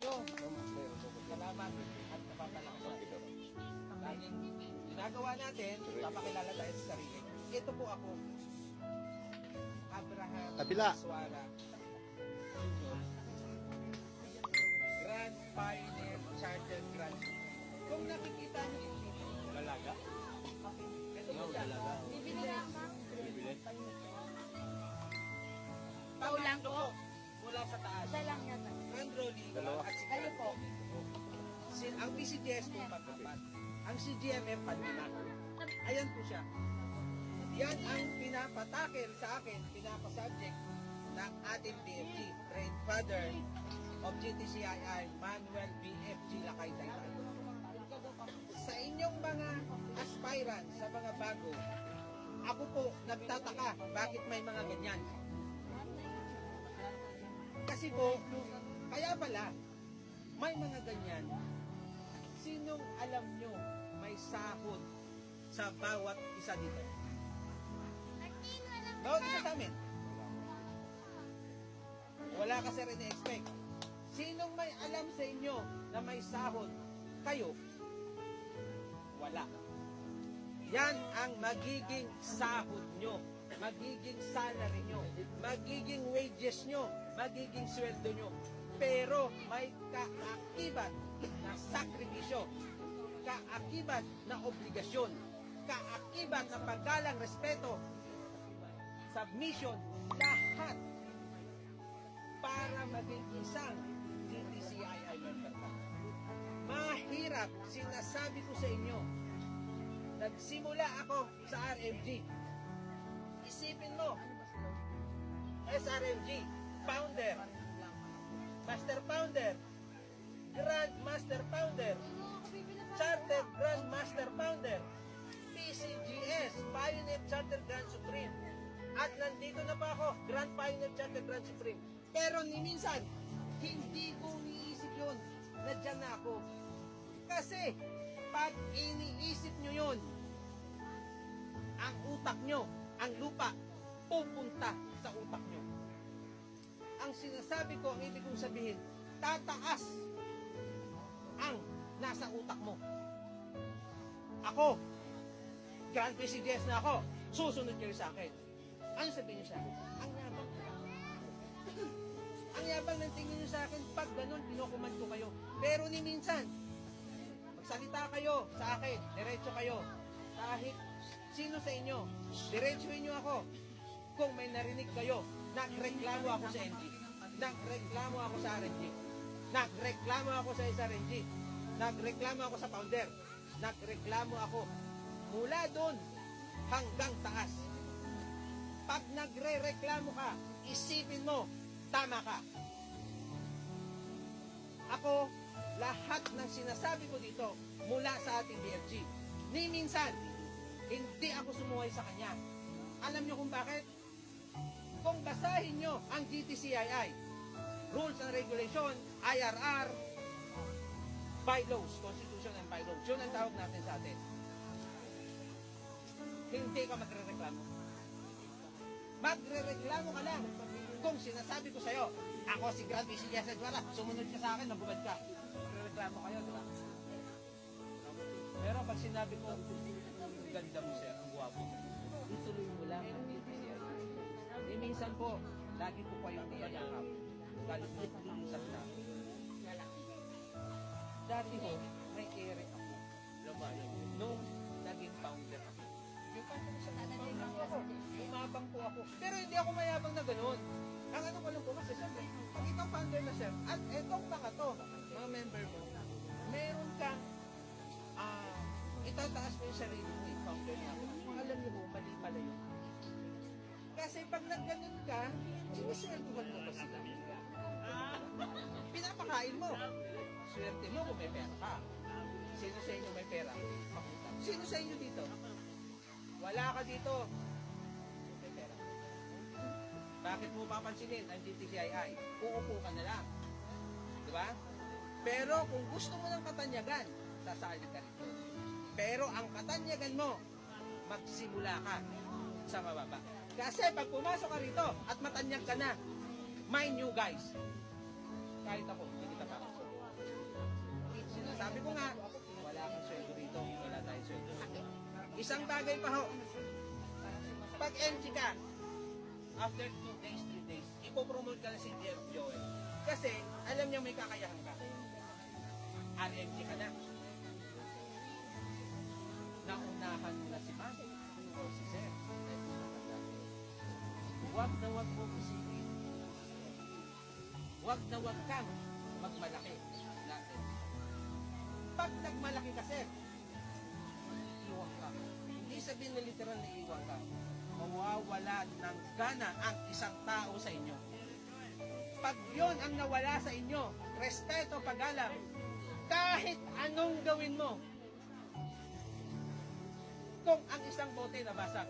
kayo. Salamat at napapalakas. Laging ginagawa natin, papakilala tayo sa sarili. Ito po ako, Abraham Kabila. Suara, Grand Pioneer Charter Grant. Kung nakikita niyo ito, Lalaga? ito po siya. Bibili lang, ma'am. Bibili? Paulang ko mula sa taas. Isa lang yata. Grand Rolling Dalawa. at si Kayo po. Ang PCGS po pagkapat. Ang CGMF panlima. Ayan po siya. Yan ang pinapatakel sa akin, pinapasubject ng ating BFG, Grandfather of GTCII, Manuel BFG Lakay Taytay. Sa inyong mga aspirants, sa mga bago, ako po nagtataka bakit may mga ganyan. Kasi po, kaya pala, may mga ganyan. Sinong alam nyo may sahod sa bawat isa dito? Bawat isa sa amin. Wala kasi rin i-expect. Sinong may alam sa inyo na may sahod? Kayo? Wala. Yan ang magiging sahod nyo, magiging salary nyo, magiging wages nyo, magiging sweldo nyo. Pero may kaakibat na sakripisyo, kaakibat na obligasyon, kaakibat na paggalang, respeto, submission, lahat para maging isang GTCII member ka. Mahirap, sinasabi ko sa inyo, nagsimula ako sa RMG. Isipin mo, SRMG, founder, Master Founder, Grand Master Founder, Chartered Grand Master Founder, PCGS, Pioneer Chartered Grand Supreme. At nandito na pa ako, Grand Pioneer Chartered Grand Supreme. Pero ni minsan, hindi ko iniisip yun. Nadyan na ako. Kasi, pag iniisip nyo yun, ang utak nyo, ang lupa, pupunta sa utak nyo. Ang sinasabi ko, ang ibig kong sabihin, tataas ang nasa utak mo. Ako, Grand PCGS na ako, susunod kayo sa akin. Ano sabihin niyo sa akin? Ang yabang. Ang yabang ng tingin niyo sa akin, pag ganun, pinokuman ko kayo. Pero ni minsan, magsalita kayo sa akin, diretso kayo. Kahit sino sa inyo, diretsuhin niyo ako. Kung may narinig kayo, nagreklamo ako sa NG, nagreklamo ako sa RNG, nagreklamo ako sa SRNG, nagreklamo ako sa founder, nagreklamo ako mula doon hanggang taas. Pag nagre-reklamo ka, isipin mo, tama ka. Ako, lahat ng sinasabi ko dito mula sa ating BFG. Ni minsan, hindi ako sumuhay sa kanya. Alam niyo kung bakit? Kung basahin nyo ang GTCII, Rules and Regulation, IRR, bylaws, Constitution and bylaws, yun ang tawag natin sa atin. Hindi ka magre-reklamo. Magre-reklamo ka lang kung sinasabi ko sa'yo, ako si Grand PCGS Edwara, sumunod ka sa akin, nabubad ka. Magre-reklamo kayo, di ba? Pero pag sinabi ko, ang ganda mo sir, ang guwapo mo, ituloy mo lang ang GTCII. Eh, minsan po, lagi po kayo niyayakap. Galit mo lulusap na. Dati ho, may ere ako. Nung naging founder ako. Umabang po ako. Pero hindi ako mayabang na gano'n. Ang ano ko lang po kasi, siyempre, pag ikaw founder na sir, at etong mga to, mga member mo, meron kang, itataas mo yung sarili mo, founder na ako. Alam niyo po, mali pala yun. Kasi pag nagganon ka, sinisweldohan mo ba sila? Pinapakain mo. Swerte mo kung may pera ka. Sino sa inyo may pera? Pakita. Sino sa inyo dito? Wala ka dito. May pera. Bakit mo papansinin ang GTCII? Uupo ka na lang. Diba? Pero kung gusto mo ng katanyagan, sasali ka rito. Pero ang katanyagan mo, magsimula ka sa mababa. Kasi pag pumasok ka rito at matanyag ka na, mind you guys, kahit ako, hindi kita pa. Isang bagay pa ho. Pag MG ka, after 2 days, 3 days, ipopromote ka na si DF Joel. Kasi, alam niya may kakayahan ka. RMG ka na. Naunahan mo na si ma'am o si sir. Huwag na huwag mo kusipin. Huwag na huwag kang magmalaki natin. Pag nagmalaki ka, sir, iiwan ka. Hindi sabihin na literal na iiwan ka. Mawawala ng gana ang isang tao sa inyo. Pag yun ang nawala sa inyo, respeto, paggalang, kahit anong gawin mo, kung ang isang bote nabasag,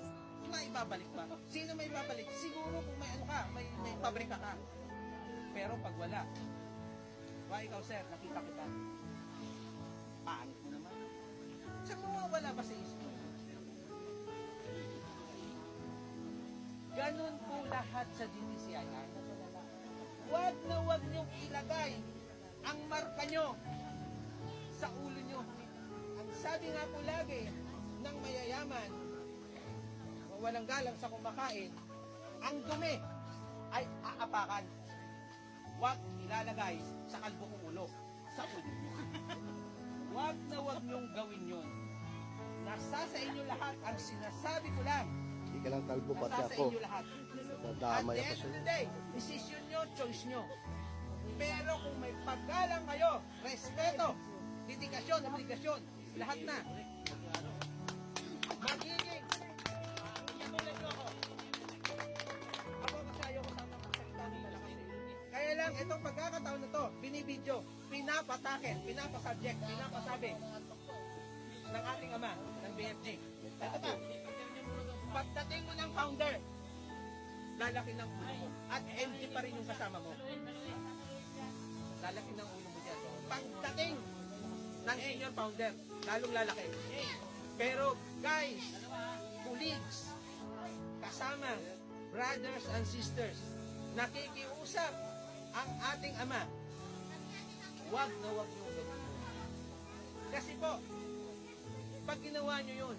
maibabalik pa. Sino may babalik? Siguro kung may ano ka, may pabrika ka. Pero pag wala, ikaw sir, nakita kita, pangit mo naman. Saan mawawala ba sa isip mo? Ganon po lahat sa GTCI. Huwag na huwag niyong ilagay ang marka nyo sa ulo nyo. Ang sabi nga po lagi ng mayayaman, walang galang sa kumakain, ang dumi ay aapakan. Huwag ilalagay sa kalbo kong ulo, sa ulo nyo. Huwag na huwag nyong gawin yun. Nasa sa inyo lahat, ang sinasabi ko lang, Hindi ka lang kalbo, pati nasa sa ako. inyo lahat. At Nadamay the ako end sa of the day, decision nyo, choice nyo. Pero kung may paggalang kayo, respeto, dedikasyon, obligasyon, lahat na. Magiging, inulit nyo ako. Ako kasi ayoko sana magsalita ng malakas eh. Kaya lang, itong pagkakataon na to, binibidyo, pinapatake, pinapasubject, pinapasabi ng ating ama, ng BFG. Ito pa, pagdating mo ng founder, lalaki ng ulo mo. At MG pa rin yung kasama mo. Lalaki ng ulo mo dyan. Pagdating ng senior founder, lalong lalaki. Pero guys, colleagues, kasama, brothers and sisters, nakikiusap ang ating ama, huwag na huwag yung gawin. Kasi po, pag ginawa nyo yun,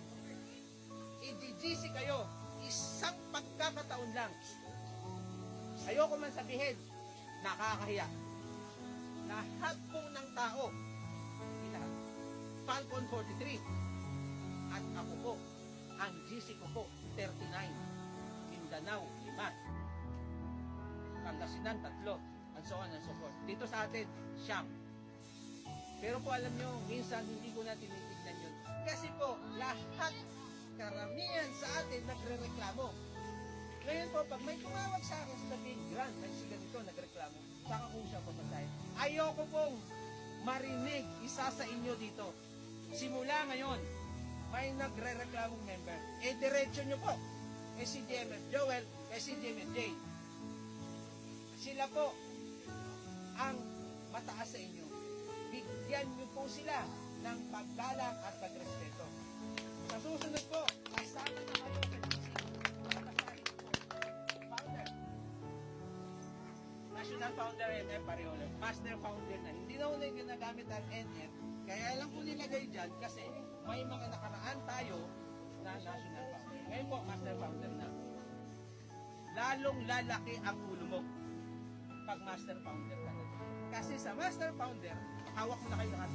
i-GC kayo, isang pagkakataon lang. Ayoko man sabihin, nakakahiya. Lahat po ng tao, lahat, Falcon 43, at ako po, ang GC ko po, 39, Mindanao, 5, Pangasinan, 3, and so on and so forth. Dito sa atin, siyam. Pero po alam nyo, minsan hindi ko na tinitignan yun. Kasi po, lahat, karamihan sa atin nagre-reklamo. Ngayon po, pag may tumawag sa akin sa big grand, may si ganito nagreklamo, saka kung siya pamatay. Ayoko pong marinig isa sa inyo dito. Simula ngayon, may nagre-reklamong member. Diretso nyo po. Si DMF Joel, si DMF Jane. Sila po ang mataas sa inyo. Bigyan nyo po sila ng paggalang at pagrespeto. Sa susunod po, kasama na kayo sa GC. Founder. National Founder NF Pareolo. Master Founder na. Hindi na ulit ginagamit ang NF. Kaya lang po nilagay dyan kasi may mga nakaraan tayo na National Founder. Ngayon po, Master Founder na. Lalong lalaki ang ulo mo pag Master Founder ka na. Kasi sa Master Founder, hawak mo na kayo lahat.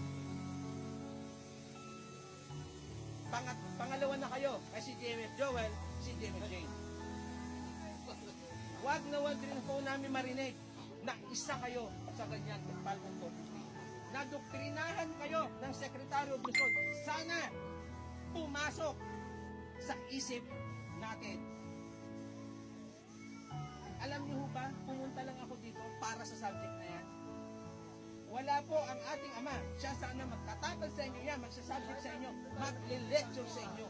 Pangalawa na kayo ay si DMF Joel, si DMF Jane. Huwag na huwag rin po namin marinig na isa kayo sa ganyan ng Falcon 43. Nadoktrinahan kayo ng Secretary of Luzon. Sana pumasok sa isip natin. Alam niyo ba, pumunta lang ako dito para sa subject na yan. Wala po ang ating ama. Siya sana magtatakal sa inyo yan, magsasubject sa inyo, magle-lecture sa inyo.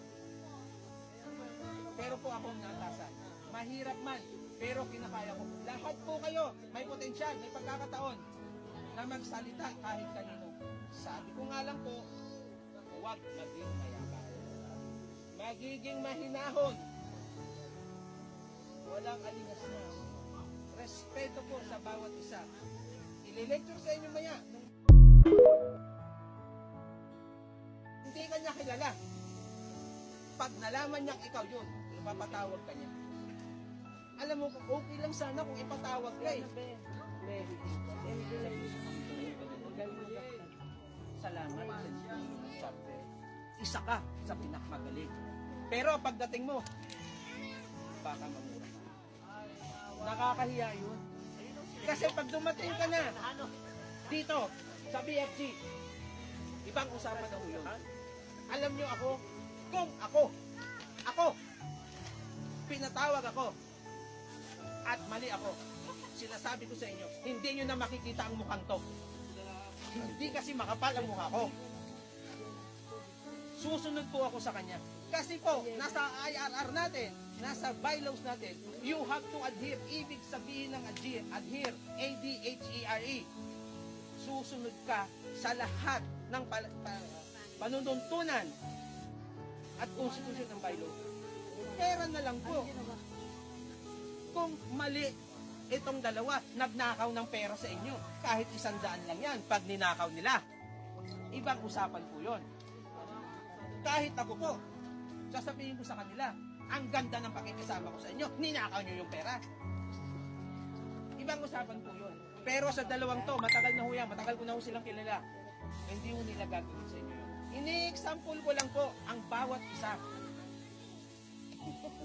Pero po ako natasa. Mahirap man, pero kinakaya ko. Lahat po kayo, may potensyal, may pagkakataon na magsalita kahit kanino. Sabi ko nga lang po, huwag maging mayabang. Magiging mahinahon. Walang alingas-ngas. Respeto po sa bawat isa. Ile-lecture sa inyo maya. Hindi ka niya kilala. pag nalaman niyang ikaw yun, ipapatawag ka niya. Alam mo, okay lang sana kung ipatawag ka eh. Salamat sa isa ka sa pinakamagaling. Pero pagdating mo, baka mamura ka. Nakakahiya yun. Kasi pag dumating ka na dito sa BFG, ibang usapan na yun. Alam nyo ako, kung ako, pinatawag ako, at mali ako, sinasabi ko sa inyo, hindi nyo na makikita ang mukhang to. Hindi kasi makapal ang mukha ko. Susunod po ako sa kanya. Kasi po, nasa IRR natin, nasa bylaws natin, you have to adhere. Ibig sabihin ng adhere, A-D-H-E-R-E. Susunod ka sa lahat ng panuntuntunan at konstitusyon ng bylaws. Pera na lang po. Kung mali itong dalawa, nagnakaw ng pera sa inyo, kahit 100 lang yan, pag ninakaw nila, ibang usapan po yun. Kahit ako po, sasabihin ko sa kanila, ang ganda ng pakikisama ko sa inyo, ninakaw nyo yung pera. Ibang usapan po yun. Pero sa dalawang to, matagal na ho yan, matagal ko na ho silang kilala. Hindi ho nila gagawin sa inyo yun. Ini-example ko lang po ang bawat isa.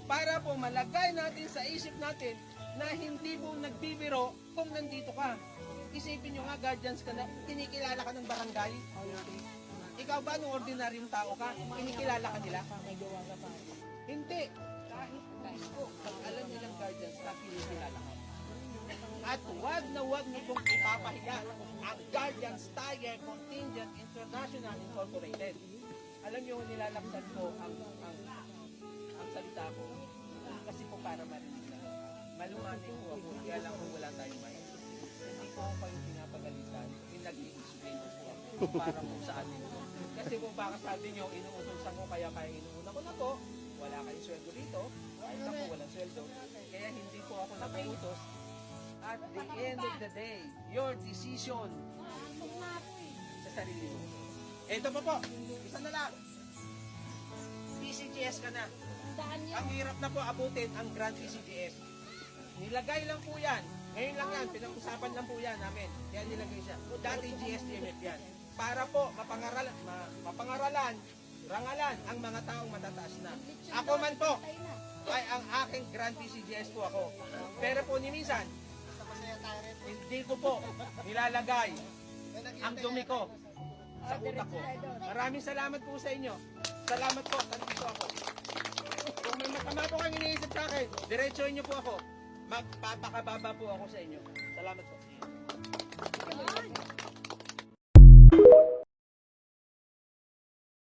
Para po malagay natin sa isip natin na hindi mo nagbibiro kung nandito ka. Isipin nyo nga, guardians ka na, kinikilala ka ng barangay. Ikaw ba nung ordinaryong tao ka, kinikilala ka nila? Hindi. Kahit po, pag alam nilang guardians ka, kinikilala ka. At wag na wag niyo pong ipapahiya ang Guardians Tiger Contingent International Incorporated. Alam niyo, nilalaksan ko ang salita ko kasi po para marinig na. Malumanay po ako, kaya lang kung wala tayong mic. Hindi ko ako kayo pinapagalitan, pinag-i-explain ko po ako para po sa atin. Kasi po baka sabi niyo, inuutosan ko kaya inuuna ko na po, wala kayong sweldo dito, kahit ako walang sweldo, kaya hindi po ako nag-utos. At the end of the day, your decision sa sarili mo. Ito po, isa na lang. PCGS ka na. Ang hirap na po abutin ang Grand PCGS. Nilagay lang po yan. Ngayon lang yan, pinag-usapan lang po yan namin. Kaya nilagay siya. Dati GSTMF yan. Para po mapangaralan, rangalan ang mga taong matataas na. Ako man po, ay ang aking Grand PCGS po ako. Pero po ni minsan, hindi ko po nilalagay ang dumi ko sa utak ko. Maraming salamat po sa inyo. Salamat po, nandito ako. Kung may masama po kang iniisip sa akin, diretsoin niyo po ako. Magpapakababa po ako sa inyo. Salamat po.